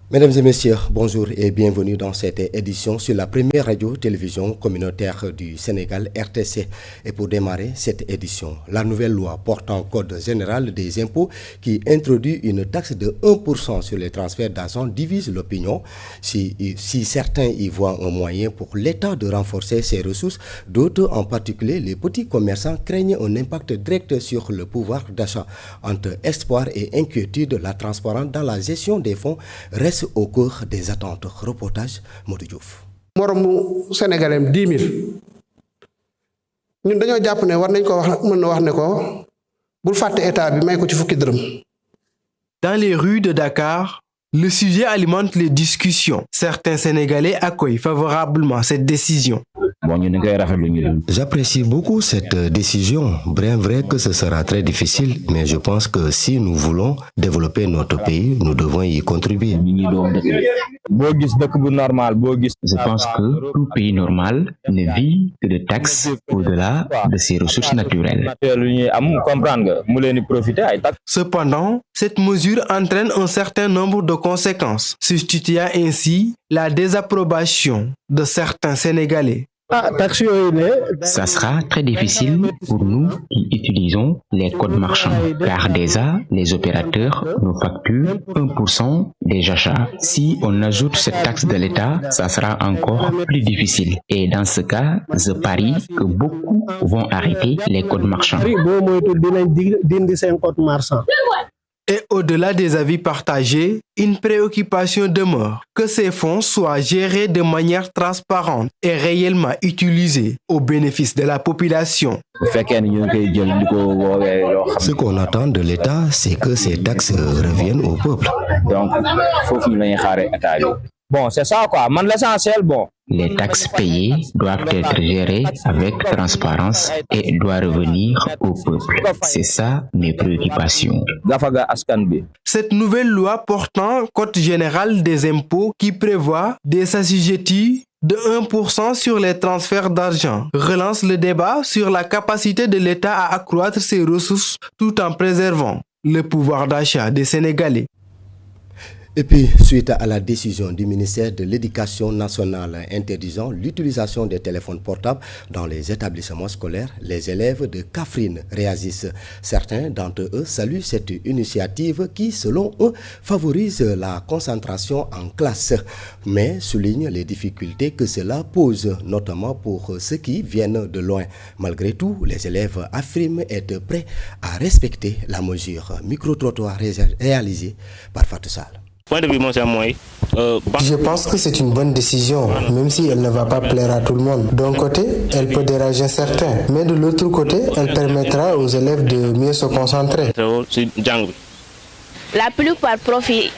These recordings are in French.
Mesdames et messieurs, bonjour et bienvenue dans cette édition sur la première radio-télévision communautaire du Sénégal, RTC. Et pour démarrer cette édition, la nouvelle loi portant code général des impôts qui introduit une taxe de 1% sur les transferts d'argent divise l'opinion. Si certains y voient un moyen pour l'État de renforcer ses ressources, d'autres, en particulier les petits commerçants, craignent un impact direct sur le pouvoir d'achat. Entre espoir et inquiétude, la transparence dans la gestion des fonds reste au cœur des attentes. Reportage Modou Diouf. moromu sénégalais 10 000 ñun dañoo jàpp ne war nañ ko wax mën na wax ne ko bul fàtte état bi may ko ci fukki dërëm. Dans les rues de Dakar, le sujet alimente les discussions. Certains Sénégalais accueillent favorablement cette décision. J'apprécie beaucoup cette décision. Bien vrai que ce sera très difficile, mais je pense que si nous voulons développer notre pays, nous devons y contribuer. Je pense que tout pays normal ne vit que de taxes au-delà de ses ressources naturelles. Cependant, cette mesure entraîne un certain nombre de conséquences, substituant ainsi la désapprobation de certains Sénégalais. Ça sera très difficile pour nous qui utilisons les codes marchands, car déjà, les opérateurs nous facturent 1% des achats. Si on ajoute cette taxe de l'État, ça sera encore plus difficile. Et dans ce cas, je parie que beaucoup vont arrêter les codes marchands. Et au-delà des avis partagés, une préoccupation demeure que ces fonds soient gérés de manière transparente et réellement utilisés au bénéfice de la population. Ce qu'on attend de l'État, c'est que ces taxes reviennent au peuple. Bon, c'est ça quoi. L'essentiel, bon. Les taxes payées doivent être gérées avec transparence et doivent revenir au peuple. C'est ça mes préoccupations. Cette nouvelle loi portant code général des impôts qui prévoit des assujettis de 1% sur les transferts d'argent relance le débat sur la capacité de l'État à accroître ses ressources tout en préservant le pouvoir d'achat des Sénégalais. Et puis, suite à la décision du ministère de l'Éducation nationale interdisant l'utilisation des téléphones portables dans les établissements scolaires, les élèves de Kaffrine réagissent. Certains d'entre eux saluent cette initiative qui, selon eux, favorise la concentration en classe, mais soulignent les difficultés que cela pose, notamment pour ceux qui viennent de loin. Malgré tout, les élèves affirment être prêts à respecter la mesure. Micro-trottoir réalisé par Fatou Sall. Je pense que c'est une bonne décision, même si elle ne va pas plaire à tout le monde. D'un côté, elle peut déranger certains, mais de l'autre côté, elle permettra aux élèves de mieux se concentrer. La plupart profitent.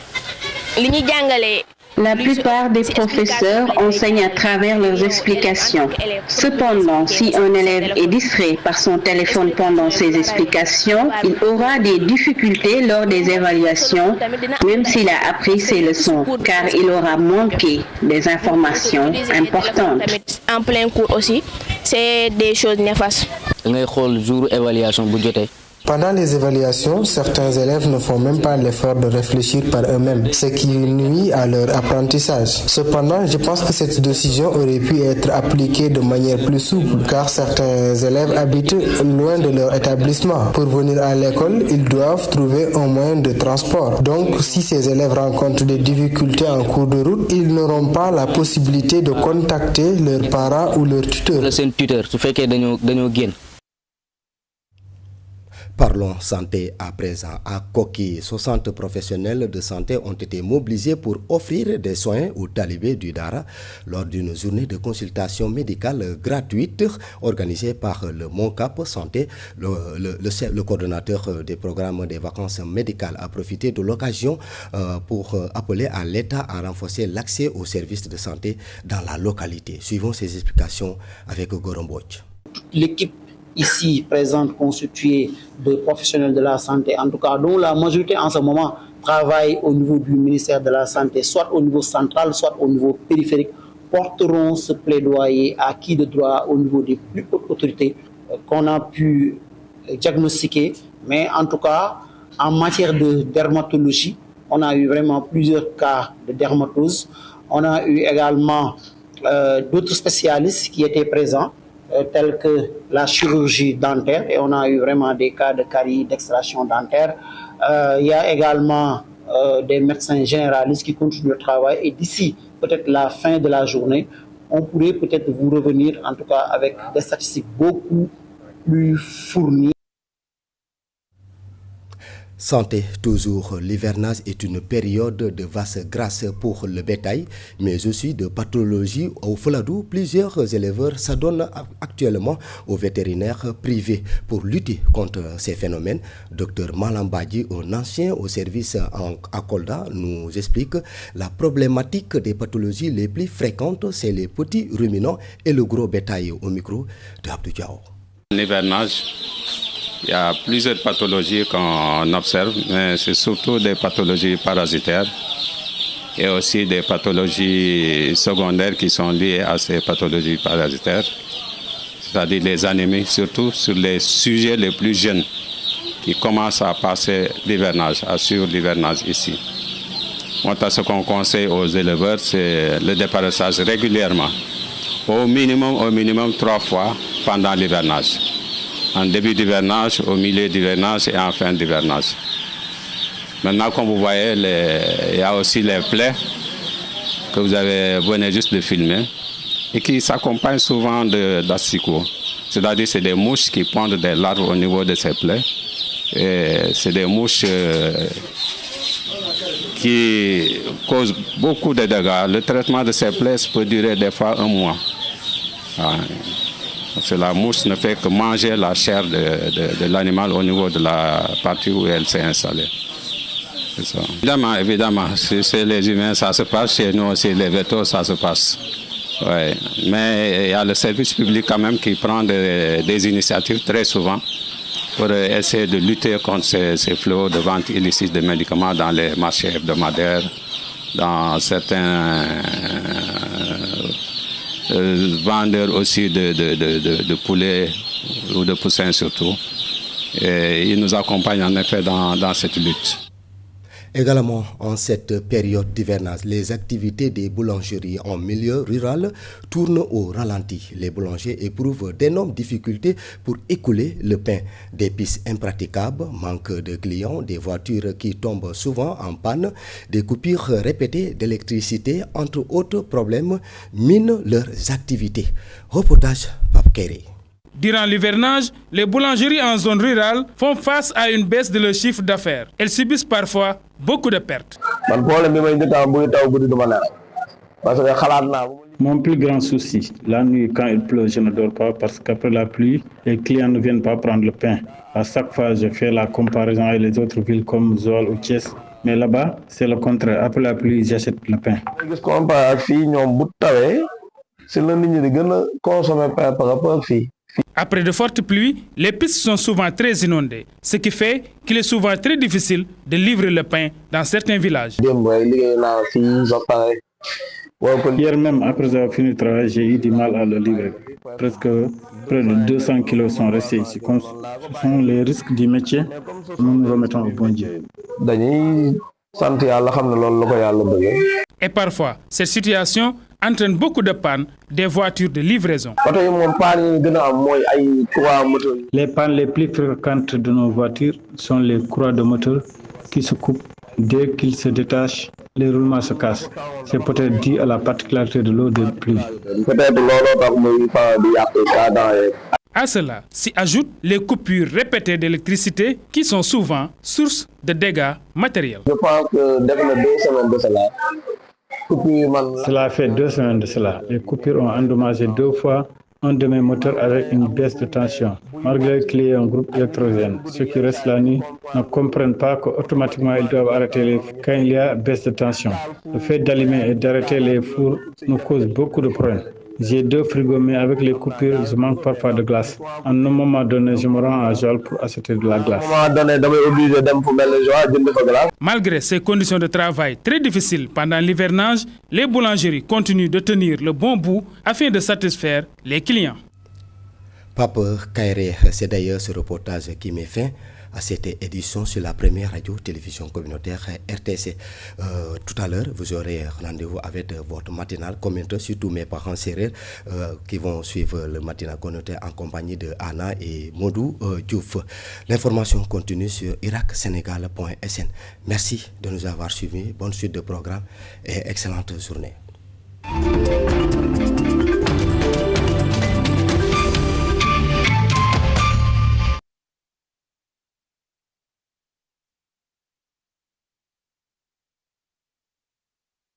La plupart des professeurs enseignent à travers leurs explications. Cependant, si un élève est distrait par son téléphone pendant ses explications, il aura des difficultés lors des évaluations, même s'il a appris ses leçons, car il aura manqué des informations importantes. En plein cours aussi, c'est des choses néfastes. Pendant les évaluations, certains élèves ne font même pas l'effort de réfléchir par eux-mêmes, ce qui nuit à leur apprentissage. Cependant, je pense que cette décision aurait pu être appliquée de manière plus souple, car certains élèves habitent loin de leur établissement. Pour venir à l'école, ils doivent trouver un moyen de transport. Donc, si ces élèves rencontrent des difficultés en cours de route, ils n'auront pas la possibilité de contacter leurs parents ou leurs tuteurs. Parlons santé à présent. À Koki, 60 professionnels de santé ont été mobilisés pour offrir des soins aux talibés du Dara lors d'une journée de consultation médicale gratuite organisée par le MONCAP Santé. Le coordonnateur des programmes des vacances médicales a profité de l'occasion pour appeler à l'État à renforcer l'accès aux services de santé dans la localité. Suivons ces explications avec Goromboch. L'équipe ici présente constituée de professionnels de la santé, en tout cas dont la majorité en ce moment travaille au niveau du ministère de la Santé, soit au niveau central, soit au niveau périphérique, porteront ce plaidoyer acquis de droit au niveau des plus hautes autorités qu'on a pu diagnostiquer. Mais en tout cas, en matière de dermatologie, On a eu vraiment plusieurs cas de dermatose. On a eu également d'autres spécialistes qui étaient présents, tels que la chirurgie dentaire, et on a eu vraiment des cas de caries, d'extraction dentaire. Il y a également des médecins généralistes qui continuent le travail, et d'ici peut-être la fin de la journée, on pourrait peut-être vous revenir, en tout cas avec des statistiques beaucoup plus fournies. Santé, toujours, l'hivernage est une période de vaste grâce pour le bétail, mais aussi de pathologie au Fouladou. Plusieurs éleveurs s'adonnent actuellement aux vétérinaires privés pour lutter contre ces phénomènes. Dr Malambadji, un ancien au service à Kolda, nous explique la problématique des pathologies les plus fréquentes, c'est les petits ruminants et le gros bétail. Au micro de Abdou Diao. L'hivernage, il y a plusieurs pathologies qu'on observe, mais c'est surtout des pathologies parasitaires et aussi des pathologies secondaires qui sont liées à ces pathologies parasitaires, c'est-à-dire les anémies, surtout sur les sujets les plus jeunes qui commencent à passer l'hivernage, assurent l'hivernage ici. Moi, ce qu'on conseille aux éleveurs, c'est le déparasage régulièrement, au minimum 3 fois pendant l'hivernage. En début d'hivernage, au milieu d'hivernage et en fin d'hivernage. Maintenant, comme vous voyez, il y a aussi les plaies que vous venez juste de filmer et qui s'accompagnent souvent d'asticots. C'est-à-dire c'est des mouches qui pondent des larves au niveau de ces plaies. Et c'est des mouches qui causent beaucoup de dégâts. Le traitement de ces plaies peut durer des fois 1 mois. Parce que la mouche ne fait que manger la chair de l'animal au niveau de la partie où elle s'est installée. C'est ça. Évidemment, chez les humains, ça se passe. Chez nous aussi, les vétos, ça se passe. Ouais. Mais il y a le service public quand même qui prend des initiatives très souvent pour essayer de lutter contre ces fléaux de vente illicite de médicaments dans les marchés hebdomadaires, dans certains vendeurs aussi de poulets ou de poussins surtout. Et ils nous accompagnent en effet dans cette lutte. Également, en cette période d'hivernage, les activités des boulangeries en milieu rural tournent au ralenti. Les boulangers éprouvent d'énormes difficultés pour écouler le pain. Des pistes impraticables, manque de clients, des voitures qui tombent souvent en panne, des coupures répétées d'électricité, entre autres problèmes, minent leurs activités. Reportage Pape Kéré. Durant l'hivernage, les boulangeries en zone rurale font face à une baisse de leur chiffre d'affaires. Elles subissent parfois beaucoup de pertes. Mon plus grand souci, la nuit quand il pleut, je ne dors pas parce qu'après la pluie, les clients ne viennent pas prendre le pain. À chaque fois, je fais la comparaison avec les autres villes comme Joal ou Thiès. Mais là-bas, c'est le contraire. Après la pluie, j'achète le pain. Après de fortes pluies, les pistes sont souvent très inondées, ce qui fait qu'il est souvent très difficile de livrer le pain dans certains villages. Hier même, après avoir fini le travail, j'ai eu du mal à le livrer. Presque près de 200 kilos sont restés ici. Ce sont les risques du métier que nous nous remettons au bon Dieu. Et parfois, cette situation entraîne beaucoup de pannes des voitures de livraison. Les pannes les plus fréquentes de nos voitures sont les croix de moteur qui se coupent. Dès qu'ils se détachent, les roulements se cassent. C'est peut-être dû à la particularité de l'eau de pluie. À cela s'y ajoutent les coupures répétées d'électricité qui sont souvent source de dégâts matériels. Je pense que depuis 2 semaines de cela, cela fait 2 semaines de cela. Les coupures ont endommagé 2 fois un de mes moteurs avec une baisse de tension. Malgré qu'il y ait un groupe électrogène, ceux qui restent la nuit ne comprennent pas qu'automatiquement ils doivent arrêter quand il y a baisse de tension. Le fait d'allumer et d'arrêter les fours nous cause beaucoup de problèmes. J'ai 2 frigos, mais avec les coupures, je manque parfois de glace. En un moment donné, je me rends à Joal pour acheter de la glace. Malgré ces conditions de travail très difficiles pendant l'hivernage, les boulangeries continuent de tenir le bon bout afin de satisfaire les clients. Pape Kairé, c'est d'ailleurs ce reportage qui met fin à cette édition sur la première radio-télévision communautaire RTC. Tout à l'heure, vous aurez rendez-vous avec votre matinale communautaire, surtout mes parents sérères qui vont suivre le matinal communautaire en compagnie de Anna et Modou Diouf. L'information continue sur iracsénégal.sn. Merci de nous avoir suivis. Bonne suite de programme et excellente journée.